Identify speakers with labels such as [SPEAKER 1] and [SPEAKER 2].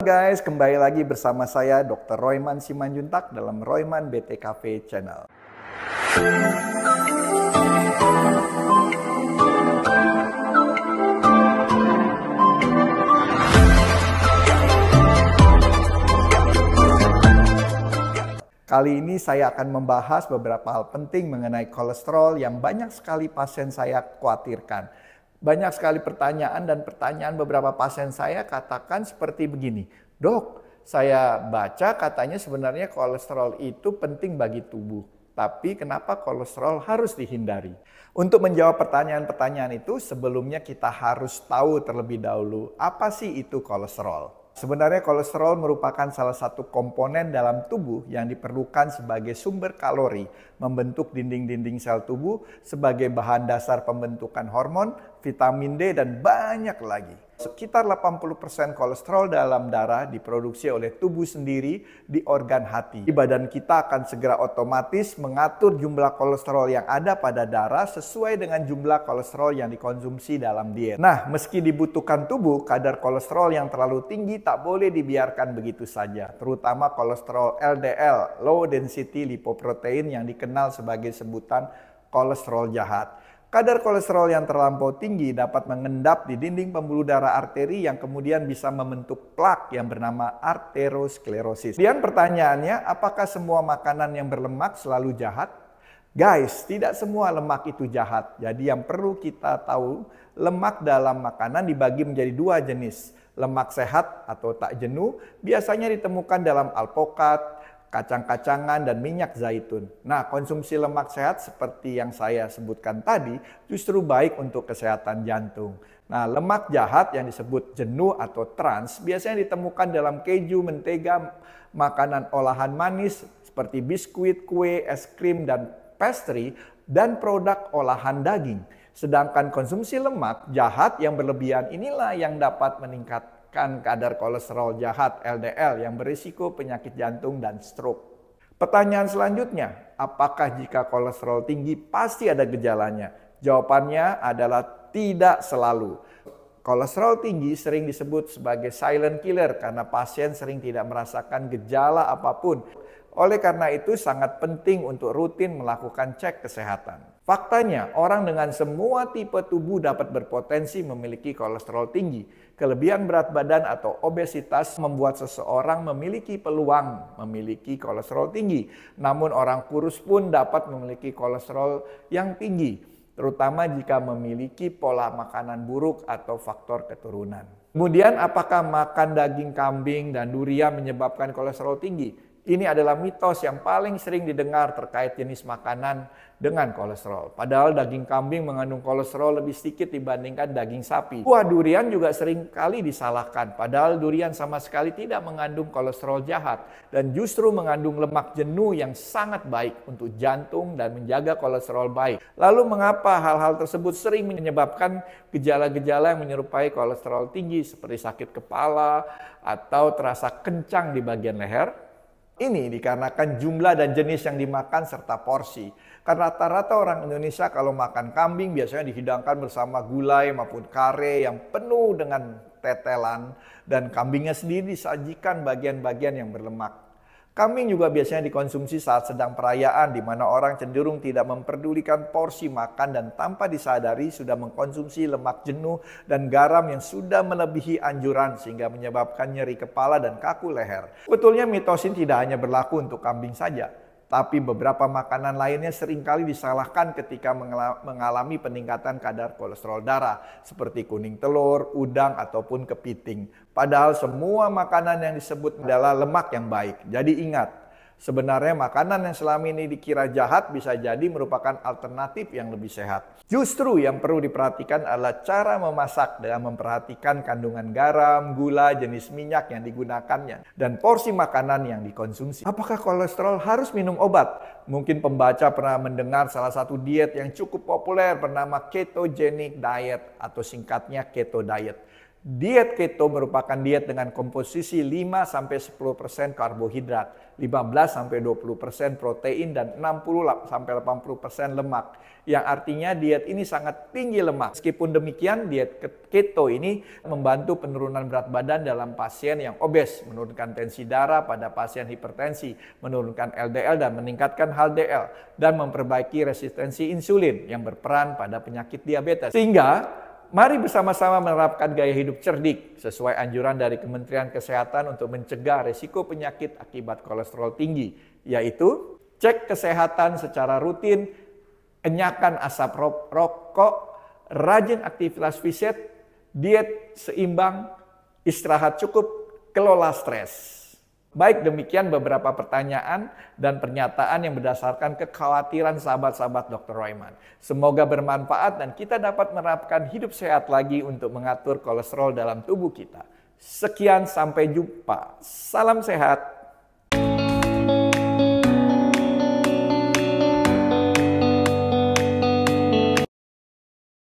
[SPEAKER 1] Guys, kembali lagi bersama saya Dr. Royman Simanjuntak dalam Royman BTKV Channel. Kali ini saya akan membahas beberapa hal penting mengenai kolesterol yang banyak sekali pasien saya khawatirkan. Banyak sekali pertanyaan dan pertanyaan beberapa pasien saya katakan seperti begini, "Dok, saya baca katanya sebenarnya kolesterol itu penting bagi tubuh, tapi kenapa kolesterol harus dihindari?" Untuk menjawab pertanyaan-pertanyaan itu, sebelumnya kita harus tahu terlebih dahulu apa sih itu kolesterol. Sebenarnya kolesterol merupakan salah satu komponen dalam tubuh yang diperlukan sebagai sumber kalori, membentuk dinding-dinding sel tubuh sebagai bahan dasar pembentukan hormon, vitamin D, dan banyak lagi. Sekitar 80% kolesterol dalam darah diproduksi oleh tubuh sendiri di organ hati. Badan kita akan segera otomatis mengatur jumlah kolesterol yang ada pada darah sesuai dengan jumlah kolesterol yang dikonsumsi dalam diet. Nah, meski dibutuhkan tubuh, kadar kolesterol yang terlalu tinggi tak boleh dibiarkan begitu saja. Terutama kolesterol LDL, low density lipoprotein, yang dikenal sebagai sebutan kolesterol jahat. Kadar kolesterol yang terlampau tinggi dapat mengendap di dinding pembuluh darah arteri yang kemudian bisa membentuk plak yang bernama arteriosklerosis. Kemudian pertanyaannya, apakah semua makanan yang berlemak selalu jahat? Guys, tidak semua lemak itu jahat. Jadi yang perlu kita tahu, lemak dalam makanan dibagi menjadi dua jenis. Lemak sehat atau tak jenuh biasanya ditemukan dalam alpukat, kacang-kacangan, dan minyak zaitun. Nah, konsumsi lemak sehat seperti yang saya sebutkan tadi justru baik untuk kesehatan jantung. Nah, lemak jahat yang disebut jenuh atau trans biasanya ditemukan dalam keju, mentega, makanan olahan manis seperti biskuit, kue, es krim, dan pastry, dan produk olahan daging. Sedangkan konsumsi lemak jahat yang berlebihan inilah yang dapat meningkatkan kadar kolesterol jahat LDL yang berisiko penyakit jantung dan stroke. Pertanyaan selanjutnya, apakah jika kolesterol tinggi pasti ada gejalanya? Jawabannya adalah tidak selalu. Kolesterol tinggi sering disebut sebagai silent killer karena pasien sering tidak merasakan gejala apapun. Oleh karena itu sangat penting untuk rutin melakukan cek kesehatan. Faktanya, orang dengan semua tipe tubuh dapat berpotensi memiliki kolesterol tinggi. Kelebihan berat badan atau obesitas membuat seseorang memiliki peluang memiliki kolesterol tinggi. Namun orang kurus pun dapat memiliki kolesterol yang tinggi, terutama jika memiliki pola makanan buruk atau faktor keturunan. Kemudian, apakah makan daging kambing dan durian menyebabkan kolesterol tinggi? Ini adalah mitos yang paling sering didengar terkait jenis makanan dengan kolesterol. Padahal daging kambing mengandung kolesterol lebih sedikit dibandingkan daging sapi. Buah durian juga sering kali disalahkan. Padahal durian sama sekali tidak mengandung kolesterol jahat. Dan justru mengandung lemak jenuh yang sangat baik untuk jantung dan menjaga kolesterol baik. Lalu mengapa hal-hal tersebut sering menyebabkan gejala-gejala yang menyerupai kolesterol tinggi seperti sakit kepala atau terasa kencang di bagian leher? Ini dikarenakan jumlah dan jenis yang dimakan serta porsi. Karena rata-rata orang Indonesia kalau makan kambing biasanya dihidangkan bersama gulai maupun kare yang penuh dengan tetelan. Dan kambingnya sendiri disajikan bagian-bagian yang berlemak. Kambing juga biasanya dikonsumsi saat sedang perayaan di mana orang cenderung tidak memperdulikan porsi makan dan tanpa disadari sudah mengkonsumsi lemak jenuh dan garam yang sudah melebihi anjuran sehingga menyebabkan nyeri kepala dan kaku leher. Sebetulnya mitos ini tidak hanya berlaku untuk kambing saja, tapi beberapa makanan lainnya seringkali disalahkan ketika mengalami peningkatan kadar kolesterol darah seperti kuning telur, udang, ataupun kepiting. Padahal semua makanan yang disebut adalah lemak yang baik. Jadi ingat, sebenarnya makanan yang selama ini dikira jahat bisa jadi merupakan alternatif yang lebih sehat. Justru yang perlu diperhatikan adalah cara memasak dengan memperhatikan kandungan garam, gula, jenis minyak yang digunakannya, dan porsi makanan yang dikonsumsi. Apakah kolesterol harus minum obat? Mungkin pembaca pernah mendengar salah satu diet yang cukup populer bernama ketogenic diet atau singkatnya keto diet. Diet keto merupakan diet dengan komposisi 5-10% karbohidrat, 15-20% protein, dan 60-80% lemak. Yang artinya diet ini sangat tinggi lemak. Meskipun demikian, diet keto ini membantu penurunan berat badan dalam pasien yang obes, menurunkan tensi darah pada pasien hipertensi, menurunkan LDL dan meningkatkan HDL, dan memperbaiki resistensi insulin yang berperan pada penyakit diabetes. Sehingga mari bersama-sama menerapkan gaya hidup cerdik sesuai anjuran dari Kementerian Kesehatan untuk mencegah risiko penyakit akibat kolesterol tinggi, yaitu cek kesehatan secara rutin, enyahkan asap rokok, rajin aktivitas fisik, diet seimbang, istirahat cukup, kelola stres. Baik, demikian beberapa pertanyaan dan pernyataan yang berdasarkan kekhawatiran sahabat-sahabat Dr. Royman. Semoga bermanfaat dan kita dapat menerapkan hidup sehat lagi untuk mengatur kolesterol dalam tubuh kita. Sekian, sampai jumpa. Salam sehat.